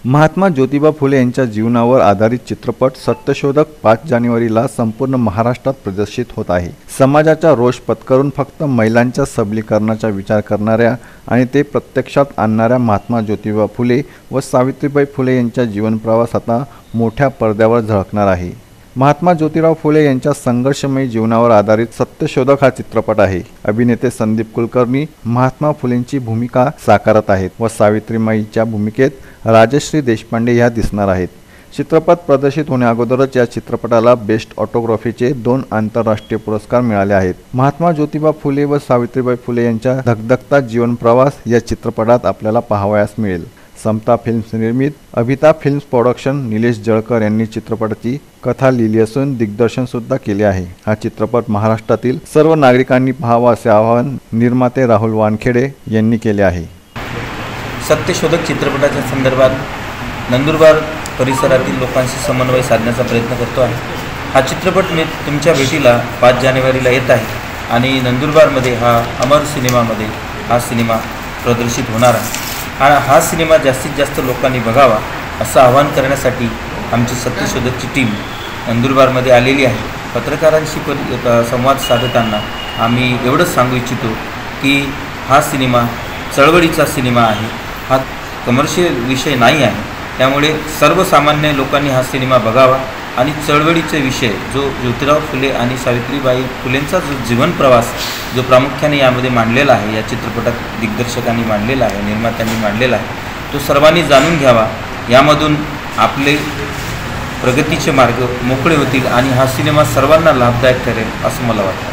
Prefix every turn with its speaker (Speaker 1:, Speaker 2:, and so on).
Speaker 1: महात्मा ज्योतिबा फुले यांच्या जीवनावर आधारित चित्रपट सत्यशोधक 5 जानेवारीला संपूर्ण महाराष्ट्रात प्रदर्शित होत आहे। समाजाचा रोष पत्करून फक्त महिलांच्या सबलीकरणाचा विचार करणाऱ्या आणि ते प्रत्यक्षात आणणाऱ्या महात्मा ज्योतिबा फुले व सावित्रीबाई फुले यांचा जीवन प्रवास आता मोठ्या पडद्यावर झळकणार आहे। महात्मा ज्योतिराव फुले यांच्या संघर्षमयी जीवनावर आधारित सत्यशोधक हा चित्रपट आहे। अभिनेते संदीप कुलकर्णी महात्मा फुलेंची भूमिका साकारत आहेत व सावित्रीबाईंच्या भूमिकेत राजश्री देशपांडे ह्या दिसणार आहेत। चित्रपट प्रदर्शित होण्याअगोदरच या चित्रपटाला बेस्ट ऑटोग्राफीचे 2 आंतरराष्ट्रीय पुरस्कार मिळाले आहेत। महात्मा ज्योतिबा फुले व सावित्रीबाई फुले यांचा धगधगता जीवन प्रवास या चित्रपटात आपल्याला पाहावयास मिळेल। समता फिल्म्स निर्मित अभिता फिल्म्स प्रोडक्शन निलेश जळकर यांनी चित्रपटाची कथा लिहिली असून दिग्दर्शन सुद्धा केले आहे। हा चित्रपट महाराष्ट्रातील सर्व नागरिकांनी पाहावा असे आवाहन निर्माते राहुल वानखेडे यांनी केले आहे।
Speaker 2: सत्यशोधक चित्रपटाच्या संदर्भात नंदुरबार परिसरातील लोकांशी समन्वय साधण्याचा प्रयत्न करतो आहे। हा चित्रपट मी तुमच्या भेटीला 5 जानेवारीला येत आहे आणि नंदुरबारमध्ये हा अमर सिनेमामध्ये हा सिनेमा प्रदर्शित होणार आहे। हा सिनेमा जास्तीत जास्त लोकांनी बघावा असं आवाहन करण्यासाठी आमची सत्यशोधकची टीम नंदुरबारमध्ये आलेली आहे। पत्रकारांशी संवाद साधताना आम्ही एवढंच सांगू इच्छितो की हा सिनेमा चळवळीचा सिनेमा आहे, हा कमर्शियल विषय नाही आहे। त्यामुळे सर्वसामान्य लोकांनी हा सिनेमा बघावा आणि चळवळीचे विषय जो ज्योतिराव फुले आणि सावित्रीबाई फुलेंचा जो जीवन प्रवास जो प्रामुख्याने यामध्ये मांडलेला आहे, या चित्रपटात दिग्दर्शकांनी मांडलेला आहे, निर्मात्यांनी मांडलेला आहे, तो सर्वांनी जाणून घ्यावा। यामधून आपले प्रगतीचे मार्ग मोकळे होतील आणि हा सिनेमा सर्वांना लाभदायक ठरेल असं मला वाटतं।